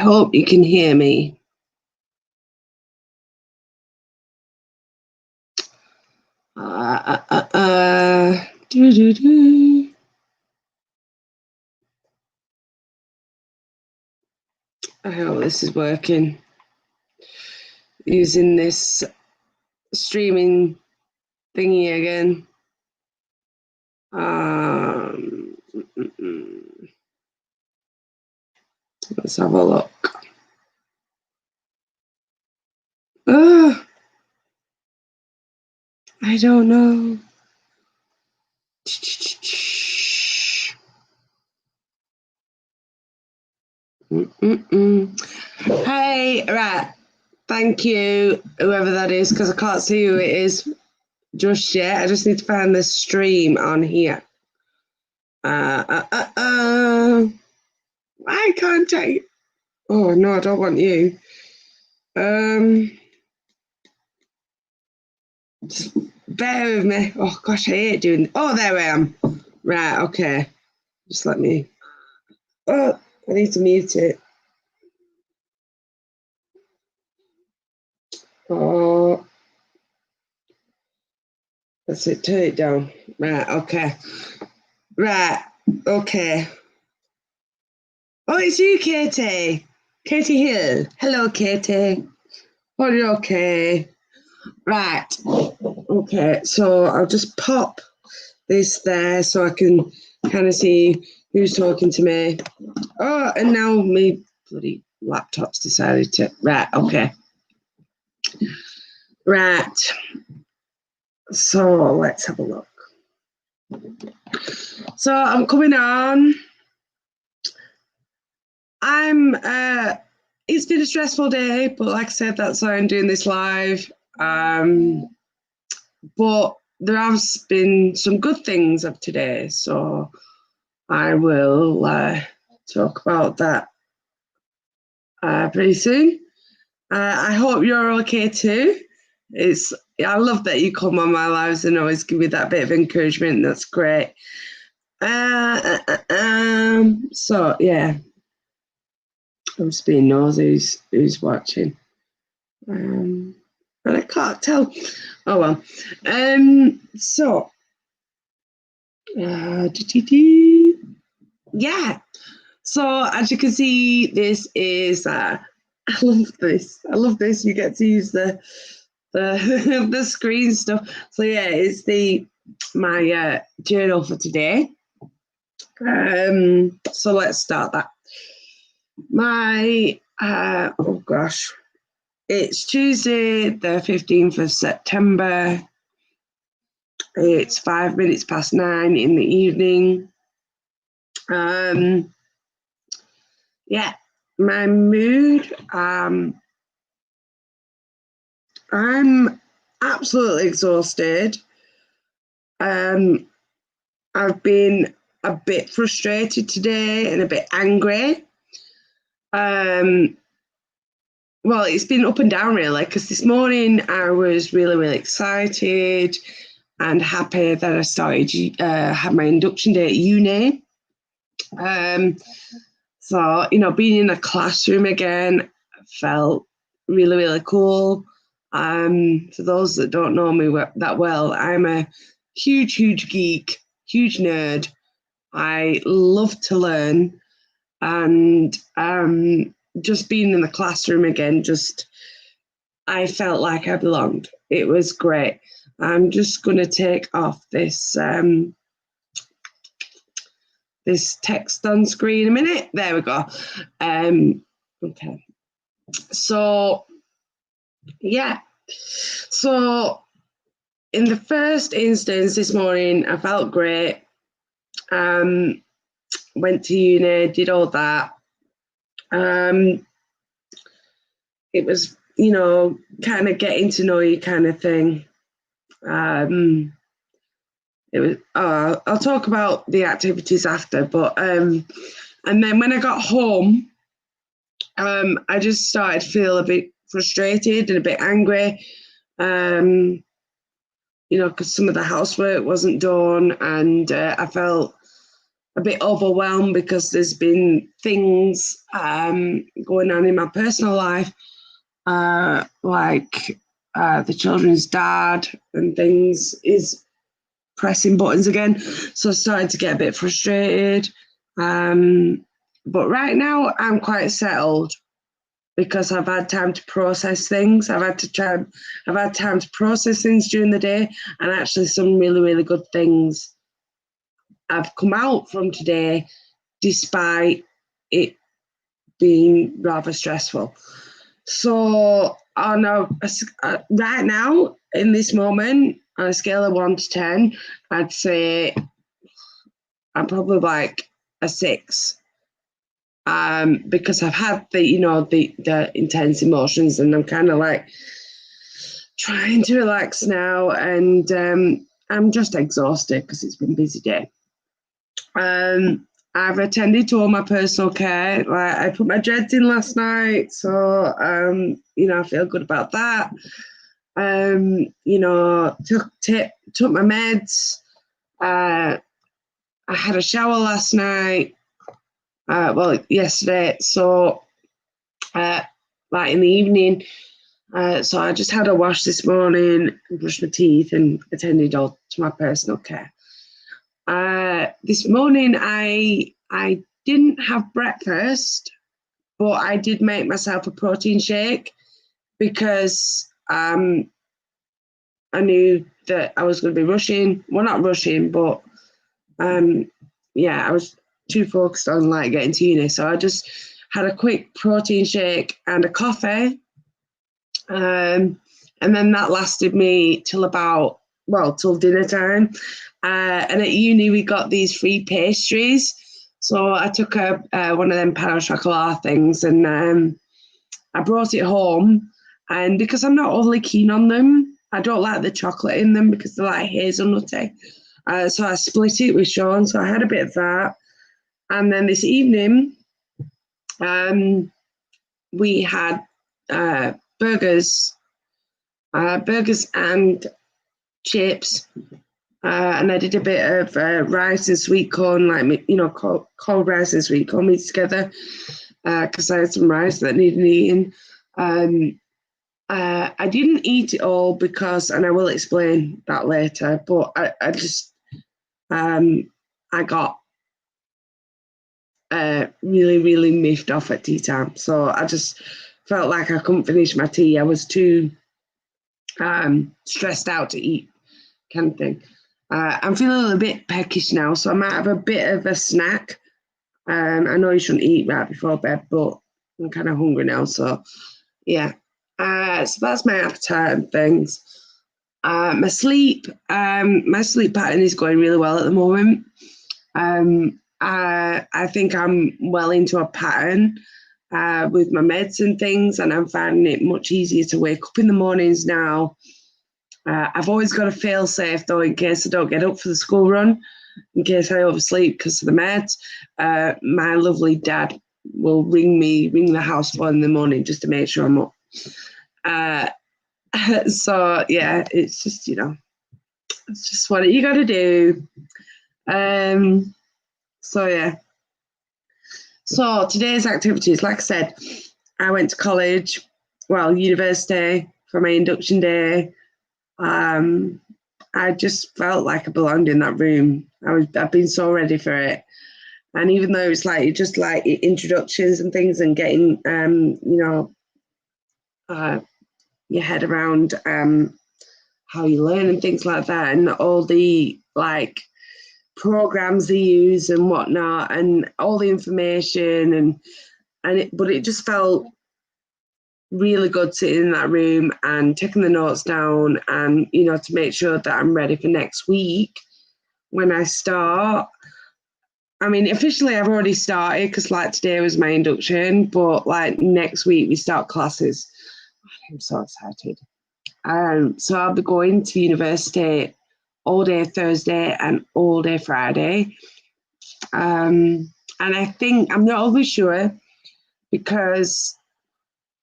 I hope you can hear me. Doo-doo-doo. I hope this is working. Using this streaming thingy again. Let's have a look. I don't know. Hey, right. Thank you, whoever that is, because I can't see who it is just yet. I just need to find the stream on here. Why can't I? Oh no, I don't want you. Just bear with me. Oh gosh, I hate doing. Oh, there I am. Right, okay. Just let me. Oh, I need to mute it. Oh, that's it. Turn it down. Right, okay. Right, okay. Oh, it's you, Katie. Katie Hill. Hello, Katie. Are you okay? Right. Okay, so I'll just pop this there so I can kind of see who's talking to me. Oh, and now my bloody laptop's decided to. Right, okay. Right. So let's have a look. So I'm coming on. It's been a stressful day, but like I said, that's why I'm doing this live. But there has been some good things of today, so I will talk about that pretty soon. I hope you're okay too. I love that you come on my lives and always give me that bit of encouragement. That's great. So yeah, I'm just being nosy who's watching. And I can't tell. Oh well. So yeah. So as you can see, this is I love this. I love this. You get to use the the screen stuff. So yeah, it's my journal for today. So let's start that. My oh gosh, it's Tuesday, the 15th of September. It's 5 minutes past 9 in the evening. Yeah, my mood. I'm absolutely exhausted. I've been a bit frustrated today and a bit angry. Well, it's been up and down really, because this morning I was really, really excited and happy that I started had my induction day at uni. So, being in a classroom again felt really, really cool. For those that don't know me that well, I'm a huge, huge geek, huge nerd. I love to learn, and just being in the classroom again, I felt like I belonged. It was great. I'm just going to take off this this text on screen a minute. There we go. Okay. So, yeah. So, in the first instance this morning, I felt great. Went to uni, did all that. It was, kind of getting to know you kind of thing. It was. I'll talk about the activities after, but and then when I got home, I just started to feel a bit frustrated and a bit angry. Because some of the housework wasn't done, and I felt a bit overwhelmed because there's been things going on in my personal life, like the children's dad and things is pressing buttons again. So I started to get a bit frustrated. But right now I'm quite settled because I've had time to process things. I've had time to process things during the day, and actually some really, really good things have come out from today, despite it being rather stressful. So right now, in this moment, on a scale of 1 to 10, I'd say I'm probably like a 6. Because I've had the intense emotions, and I'm kind of like trying to relax now, and I'm just exhausted because it's been a busy day. I've attended to all my personal care. Like, I put my dreads in last night, so I feel good about that. Took my meds. I had a shower last night. Yesterday. So, like in the evening. So I just had a wash this morning, brushed my teeth, and attended all to my personal care. This morning I didn't have breakfast, but I did make myself a protein shake because I knew that I was going to be rushing. Well, not rushing, but I was too focused on like getting to uni. So I just had a quick protein shake and a coffee. And then that lasted me till dinner time. And at uni, we got these free pastries. So I took one of them pan au chocolat things, and I brought it home. And because I'm not overly keen on them, I don't like the chocolate in them because they're like hazelnutty. So I split it with Sean. So I had a bit of that. And then this evening, we had burgers and chips. And I did a bit of rice and sweet corn, cold rice and sweet corn mixed together, because I had some rice that needed eating. I didn't eat it all because, and I will explain that later, but I just, I got really, really miffed off at tea time. So I just felt like I couldn't finish my tea. I was too stressed out to eat, kind of thing. I'm feeling a little bit peckish now, so I might have a bit of a snack. I know you shouldn't eat right before bed, but I'm kind of hungry now, so yeah. So that's my appetite and things. My sleep pattern is going really well at the moment. I think I'm well into a pattern with my meds and things, and I'm finding it much easier to wake up in the mornings now. I've always got a fail safe though, in case I don't get up for the school run, in case I oversleep because of the meds. My lovely dad will ring the house phone in the morning just to make sure I'm up. So yeah, it's just, it's just what you got to do. So yeah. So today's activities, like I said, I went to college, university for my induction day. I just felt like I belonged in that room. I've been so ready for it. And even though it's like just like introductions and things and getting your head around how you learn and things like that, and all the like programs they use and whatnot, and all the information but it just felt really good sitting in that room and taking the notes down, and to make sure that I'm ready for next week when I start. I mean, officially I've already started because like today was my induction, but like next week we start classes. I'm so excited. So I'll be going to university all day Thursday and all day Friday. And I think, I'm not always sure, because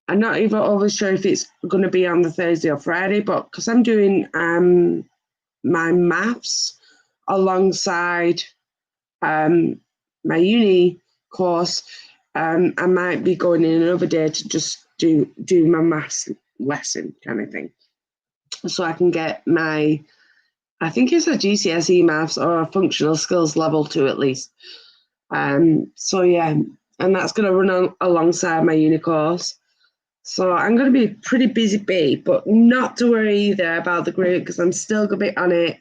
I'm not even always sure if it's going to be on the Thursday or Friday, but because I'm doing my maths alongside my uni course, I might be going in another day to just do my maths lesson kind of thing, so I can get my, I think it's a GCSE maths or a functional skills level 2 at least. So yeah, and that's going to run alongside my uni course. So I'm going to be a pretty busy bee, but not to worry either about the group because I'm still going to be on it.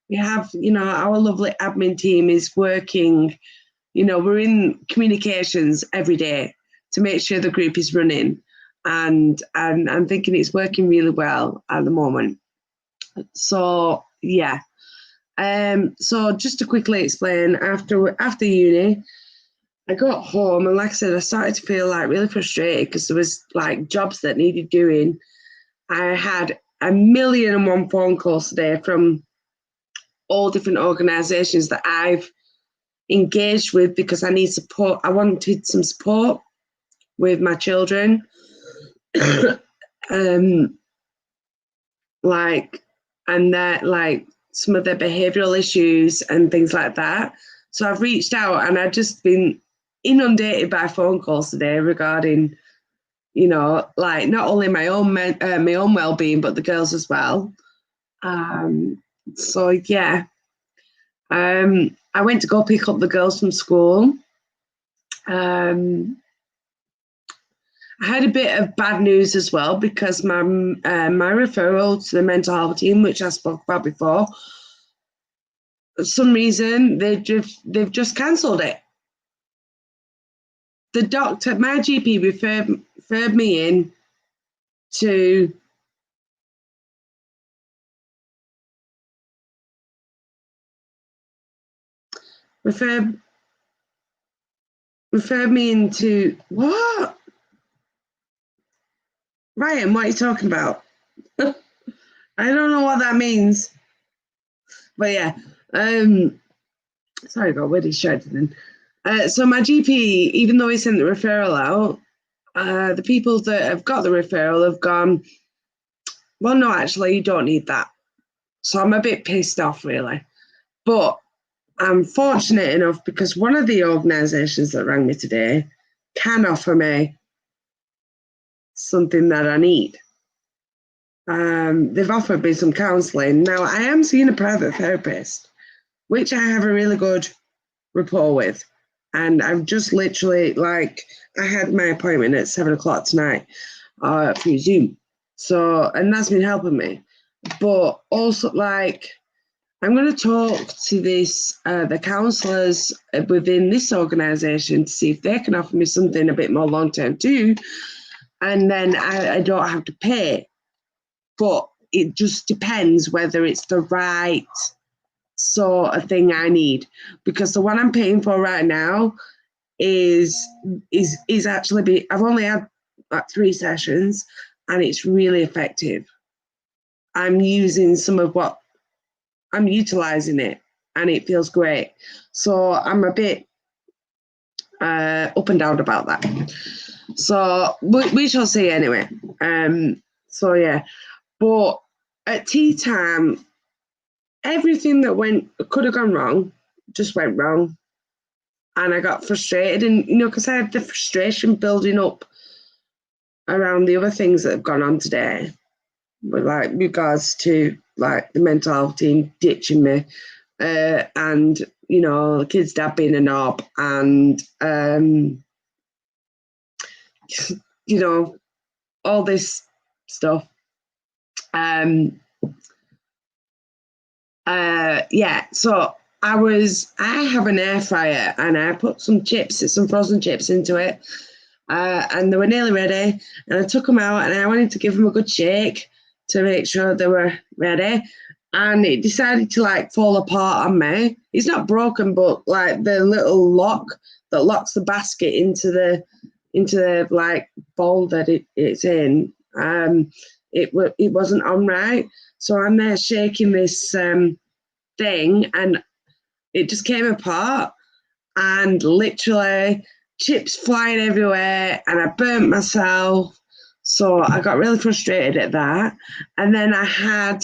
We have, our lovely admin team is working, we're in communications every day to make sure the group is running. And I'm thinking it's working really well at the moment. So, yeah. So just to quickly explain, after uni, I got home and like I said, I started to feel like really frustrated because there was like jobs that needed doing. I had 1,000,001 phone calls today from all different organisations that I've engaged with because I need support. I wanted some support with my children. And that like some of their behavioural issues and things like that. So I've reached out and I've just been inundated by phone calls today regarding, like not only my own well-being, but the girls as well. So yeah, I went to go pick up the girls from school. I had a bit of bad news as well because my referral to the mental health team, which I spoke about before, for some reason they've just cancelled it. The doctor, my GP, referred me in to referred me into what? Ryan, what are you talking about? I don't know what that means. But yeah, sorry, I got really distracted then. So my GP, even though he sent the referral out, the people that have got the referral have gone, well, no, actually, you don't need that. So I'm a bit pissed off, really. But I'm fortunate enough because one of the organisations that rang me today can offer me something that I need. They've offered me some counselling. Now, I am seeing a private therapist, which I have a really good rapport with. And I've just literally, I had my appointment at 7:00 tonight through Zoom. So, and that's been helping me. But also, I'm going to talk to the counsellors within this organisation to see if they can offer me something a bit more long-term too. And then I don't have to pay. But it just depends whether it's the right sort of thing I need. Because the one I'm paying for right now is actually I've only had 3 sessions and it's really effective. I'm using some of what I'm utilizing it and it feels great. So I'm a bit up and down about that. So we shall see anyway. So yeah, but at tea time, everything that could have gone wrong just went wrong. And I got frustrated and, because I had the frustration building up around the other things that have gone on today. With regards to the mental health team ditching me, and the kid's dad being a knob, and all this stuff. Yeah. So I have an air fryer, and I put some frozen chips into it, and they were nearly ready. And I took them out, and I wanted to give them a good shake to make sure they were ready, and it decided to fall apart on me. It's not broken, but the little lock that locks the basket into the bowl that it's in, it wasn't on right. So I'm there shaking this thing, and it just came apart, and literally chips flying everywhere, and I burnt myself. So I got really frustrated at that. And then I had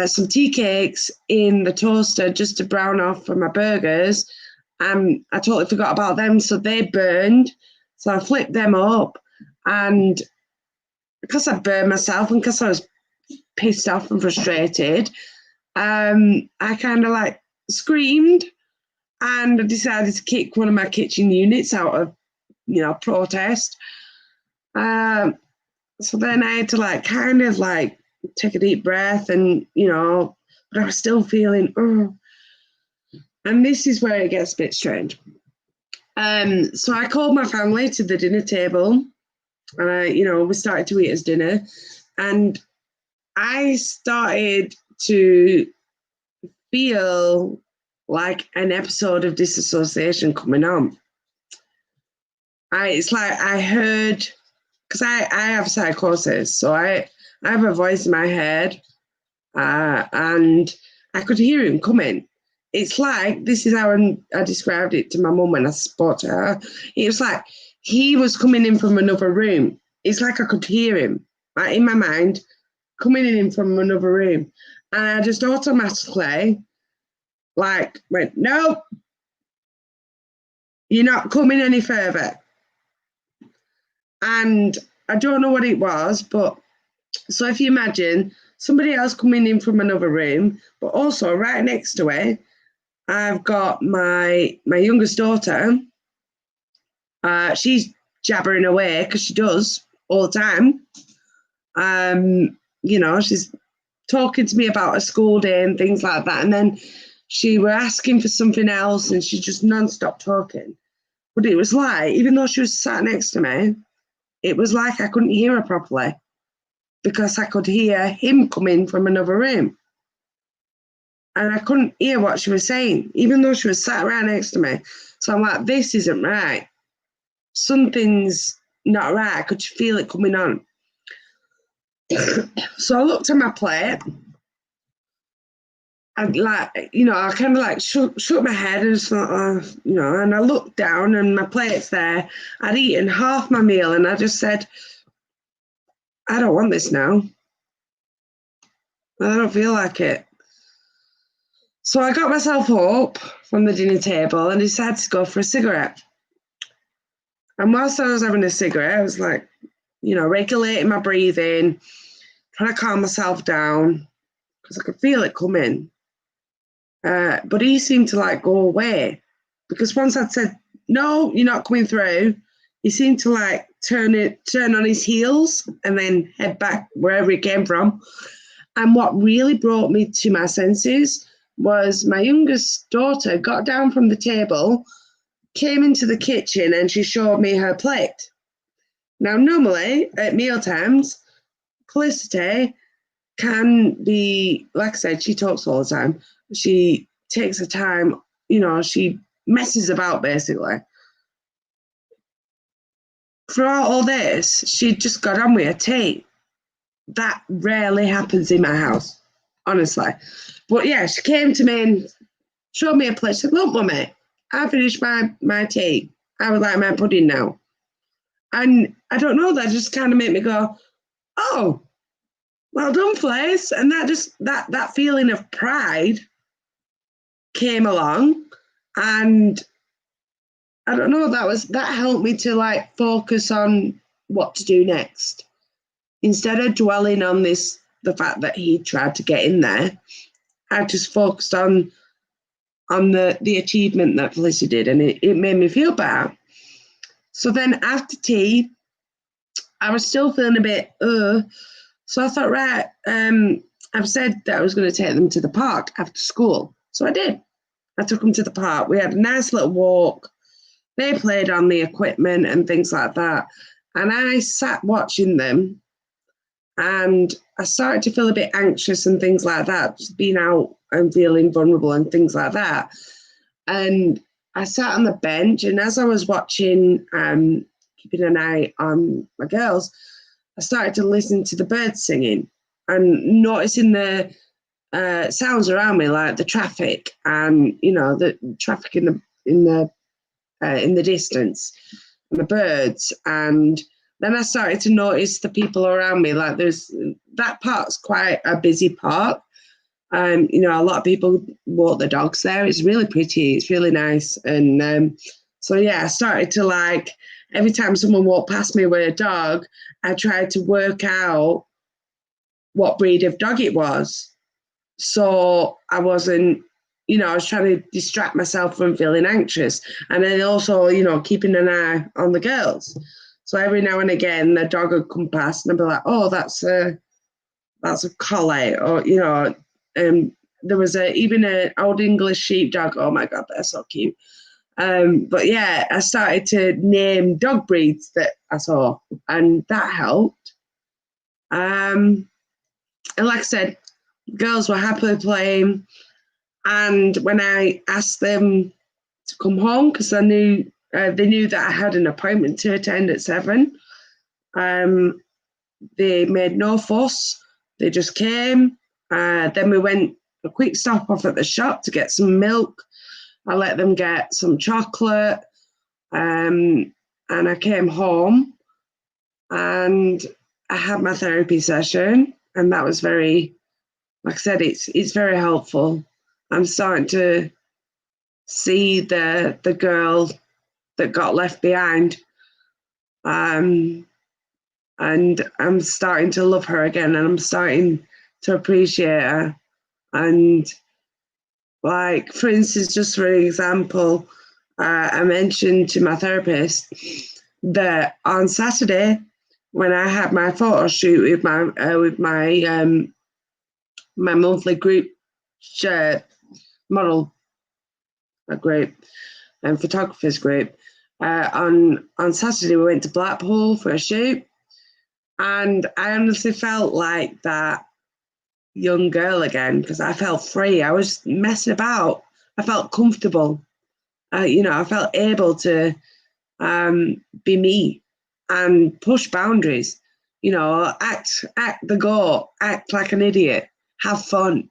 some tea cakes in the toaster just to brown off for my burgers. I totally forgot about them, so they burned. So I flipped them up, and because I burned myself and because I was pissed off and frustrated, I kind of like screamed and I decided to kick one of my kitchen units out of, protest. So then I had to like kind of like take a deep breath and, but I was still feeling, oh. And this is where it gets a bit strange. So I called my family to the dinner table and we started to eat as dinner, and I started to feel like an episode of disassociation coming on. It's like I heard, because I have psychosis, so I have a voice in my head, and I could hear him coming. It's like, this is how I described it to my mum when I spoke to her. It was like he was coming in from another room. It's like I could hear him, like in my mind, coming in from another room. And I just automatically like went, no, you're not coming any further. And I don't know what it was, but so if you imagine somebody else coming in from another room, but also right next to it, I've got my youngest daughter. She's jabbering away because she does all the time. She's talking to me about a school day and things like that. And then she were asking for something else and she just non-stop talking. But it was like, even though she was sat next to me, it was like I couldn't hear her properly because I could hear him coming from another room. And I couldn't hear what she was saying, even though she was sat right next to me. So I'm like, this isn't right. Something's not right. I could feel it coming on. So I looked at my plate. I kind of like shook my head and just thought, and I looked down and my plate's there. I'd eaten half my meal and I just said, I don't want this now. I don't feel like it. So I got myself up from the dinner table and decided to go for a cigarette. And whilst I was having a cigarette, I was like, regulating my breathing, trying to calm myself down because I could feel it coming. But he seemed to like go away because once I'd said, no, you're not coming through, he seemed to like turn on his heels and then head back wherever he came from. And what really brought me to my senses was my youngest daughter got down from the table, came into the kitchen, and she showed me her plate. Now, normally at mealtimes, Felicity can be, like I said, she talks all the time. She takes her time, she messes about basically. Throughout all this, she just got on with her tea. That rarely happens in my house, honestly. But yeah, she came to me and showed me a plate. She said, look, Mummy, I finished my tea. I would like my pudding now. And I don't know, that just kind of made me go, oh, well done, Fliss. And that feeling of pride came along. And I don't know, that helped me to like focus on what to do next. Instead of dwelling on the fact that he tried to get in there, I just focused on the achievement that Felicity did, and it made me feel better. So then after tea, I was still feeling a bit, so I thought, right, I've said that I was going to take them to the park after school. So I did. I took them to the park. We had a nice little walk. They played on the equipment and things like that. And I sat watching them, and I started to feel a bit anxious and things like that, just being out and feeling vulnerable and things like that. And I sat on the bench, and as I was watching, keeping an eye on my girls, I started to listen to the birds singing and noticing the sounds around me, like the traffic and the traffic in the distance, and the birds. And then I started to notice the people around me. Like that park's quite a busy park. You know, a lot of people walk the dogs there. It's really pretty. It's really nice. And so, yeah, I started to like, every time someone walked past me with a dog, I tried to work out what breed of dog it was. So I wasn't, you know, I was trying to distract myself from feeling anxious. And then also, you know, keeping an eye on the girls. So every now and again, the dog would come past and I'd be like, oh, that's a collie, or, you know, there was even an old English sheepdog. Oh my God, they're so cute. But yeah, I started to name dog breeds that I saw, and that helped. And like I said, girls were happily playing. And when I asked them to come home, because I knew they knew that I had an appointment to attend at 7, they made no fuss. They just came. Then we went a quick stop off at the shop to get some milk. I let them get some chocolate. And I came home and I had my therapy session. And that was very, like I said, it's very helpful. I'm starting to see the girl that got left behind. And I'm starting to love her again, and I'm starting to appreciate her. And like, for instance, just for an example, I mentioned to my therapist that on Saturday, when I had my photo shoot with my my monthly group model group and photographers group, on Saturday we went to Blackpool for a shoot, and I honestly felt like that young girl again, because I felt free. I was messing about. I felt comfortable. You know, I felt able to be me and push boundaries. You know, act the goat, act like an idiot, have fun.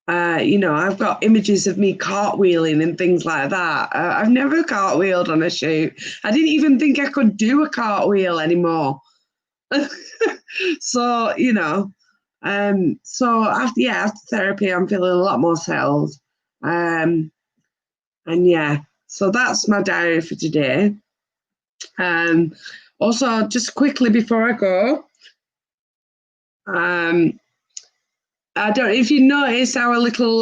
You know, I've got images of me cartwheeling and things like that. I've never cartwheeled on a shoot. I didn't even think I could do a cartwheel anymore. So, you know, so after therapy, I'm feeling a lot more settled. And yeah, so that's my diary for today. Also, just quickly before I go, I don't know if you notice our little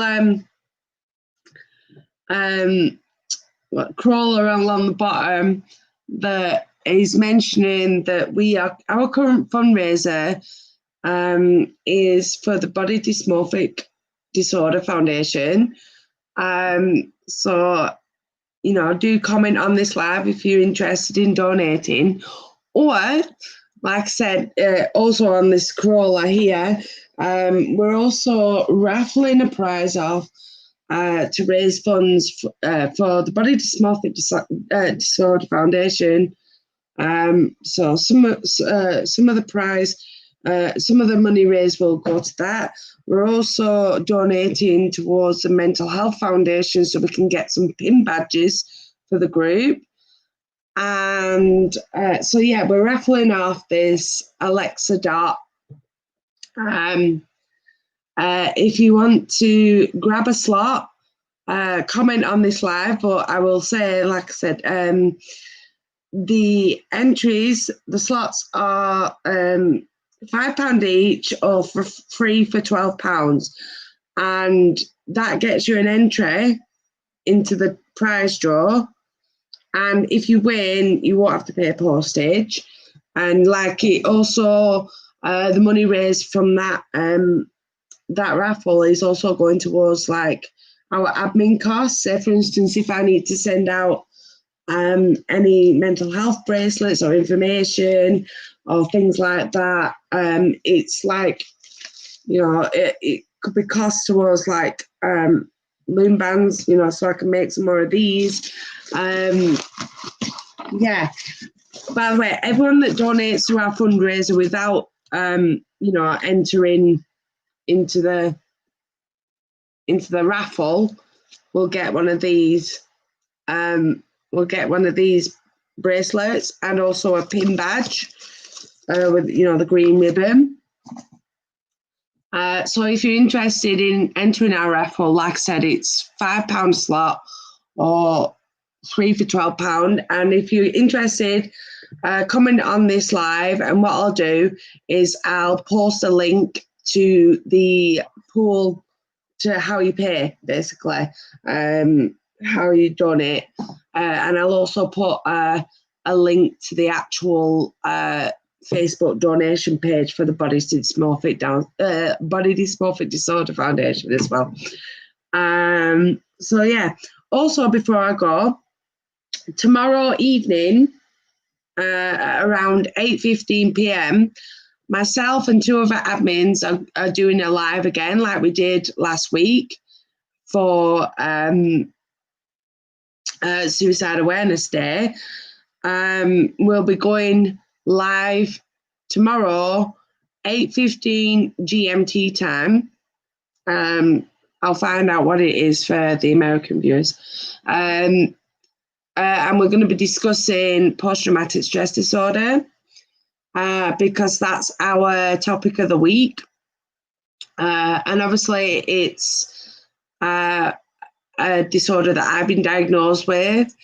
crawler along the bottom that is mentioning that our current fundraiser is for the Body Dysmorphic Disorder Foundation. So, you know, do comment on this live if you're interested in donating. Or, like I said, also on this crawler here, we're also raffling a prize off to raise funds for the Body Dysmorphic Disorder Foundation. So some of the prize, some of the money raised will go to that. We're also donating towards the Mental Health Foundation so we can get some pin badges for the group. And so, yeah, we're raffling off this Alexa Dot. If you want to grab a slot, comment on this live, but I will say, like I said, the entries, the slots are £5 each or for free for £12. And that gets you an entry into the prize draw. And if you win, you won't have to pay postage. And like it also, the money raised from that that raffle is also going towards like our admin costs. Say, for instance, if I need to send out any mental health bracelets or information or things like that, it's like, you know, it could be cost towards like loom bands, you know, so I can make some more of these. Yeah. By the way, everyone that donates to our fundraiser without, you know, entering into the raffle will get one of these. We'll get one of these bracelets and also a pin badge with, you know, the green ribbon. So if you're interested in entering our raffle, like I said, it's £5 a slot or 3 for £12. And if you're interested, comment on this live, and what I'll do is I'll post a link to the pool, to how you pay, basically, how you donate, and I'll also put a link to the actual Facebook donation page for the Body Dysmorphic Disorder Foundation as well. So yeah. Also, before I go, tomorrow evening, around 8:15 p.m., myself and 2 other admins are doing a live again, like we did last week for Suicide Awareness Day. We'll be going live tomorrow, 8:15 GMT time. I'll find out what it is for the American viewers. And we're going to be discussing post-traumatic stress disorder, because that's our topic of the week. And obviously it's a disorder that I've been diagnosed with.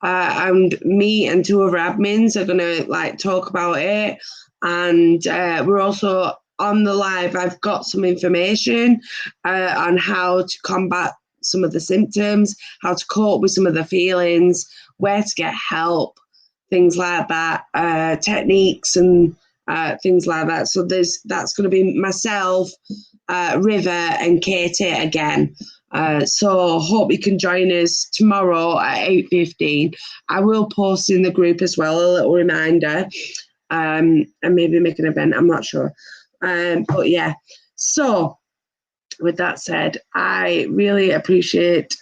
And me and 2 other admins are going to talk about it. And we're also on the live. I've got some information on how to combat some of the symptoms, how to cope with some of the feelings, where to get help, things like that, techniques and things like that. So that's going to be myself, River and Katie again. So hope you can join us tomorrow at 8:15. I will post in the group as well, a little reminder, and maybe make an event, I'm not sure. But yeah, so with that said, I really appreciate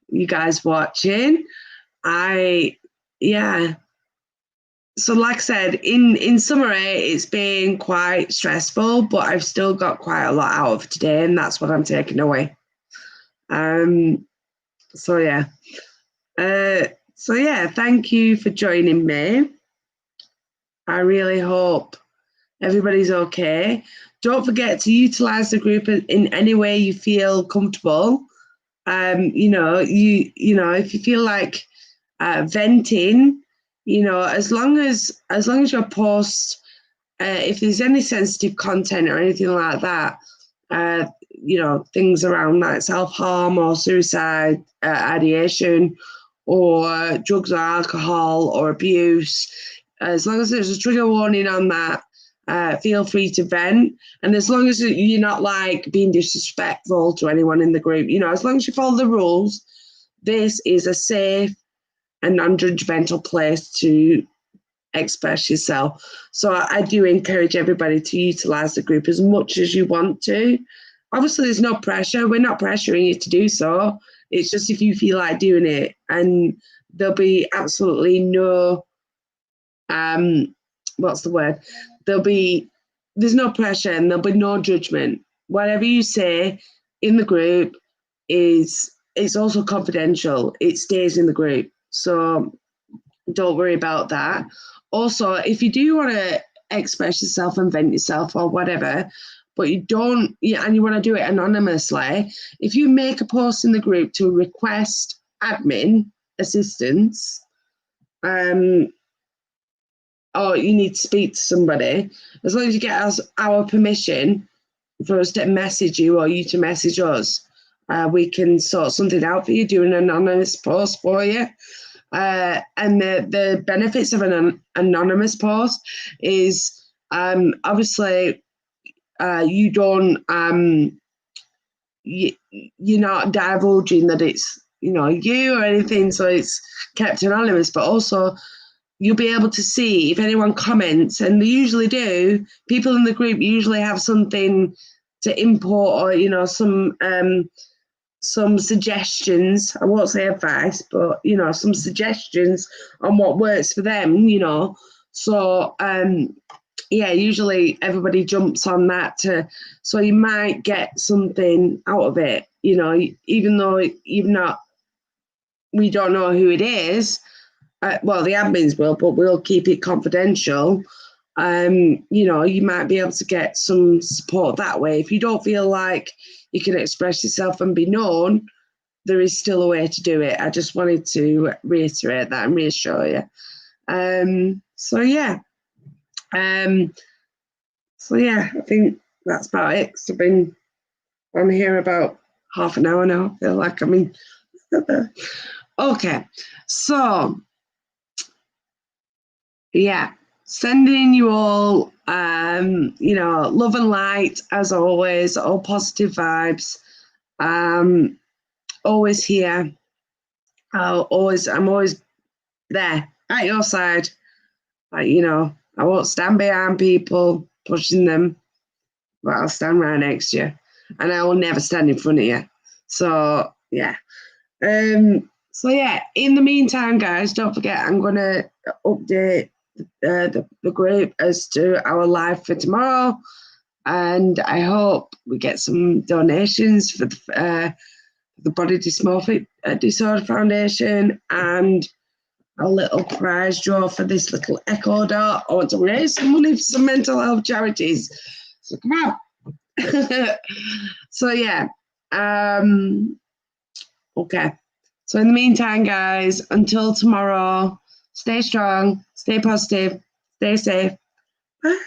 you guys watching. So like I said, in summary, it's been quite stressful, but I've still got quite a lot out of today, and that's what I'm taking away. So yeah, thank you for joining me. I really hope everybody's okay. Don't forget to utilize the group in any way you feel comfortable. If you feel like venting, as long as your post, if there's any sensitive content or anything like that, things around like self-harm or suicide ideation or drugs or alcohol or abuse, as long as there's a trigger warning on that, feel free to vent. And as long as you're not being disrespectful to anyone in the group, as long as you follow the rules, this is a safe and non-judgmental place to express yourself. So I do encourage everybody to utilize the group as much as you want to. Obviously, there's no pressure. We're not pressuring you to do so. It's just if you feel like doing it, and there'll be absolutely no, there's no pressure and there'll be no judgment. Whatever you say in the group it's also confidential. It stays in the group. So don't worry about that. Also, if you do want to express yourself and vent yourself or whatever, but you don't, and you want to do it anonymously, if you make a post in the group to request admin assistance, or you need to speak to somebody, as long as you get our permission for us to message you or you to message us, we can sort something out for you, do an anonymous post for you. And the benefits of an anonymous post is obviously you don't you're not divulging that it's you or anything, so it's kept anonymous. But also you'll be able to see if anyone comments, and they usually do. People in the group usually have something to import, or some suggestions. I won't say advice, but some suggestions on what works for them. So usually everybody jumps on that so you might get something out of it. Even though we don't know who it is. Well, the admins will, but we'll keep it confidential. you know, you might be able to get some support that way. If you don't feel like you can express yourself and be known, there is still a way to do it. I just wanted to reiterate that and reassure you. So yeah. So yeah, I think that's about it. So I've been on here about half an hour now. I feel like okay. So yeah, sending you all you know, love and light as always, all positive vibes. Always here. I'm always there at your side. Like, you know, I won't stand behind people pushing them, but I'll stand right next to you. And I will never stand in front of you. So yeah. So yeah, in the meantime, guys, don't forget I'm gonna update the group as to our live for tomorrow. And I hope we get some donations for the Body Dysmorphic Disorder Foundation and a little prize draw for this little Echo Dot. I want to raise some money for some mental health charities. So come on. So yeah. Okay. So in the meantime, guys, until tomorrow, stay strong, stay positive, stay safe. Bye.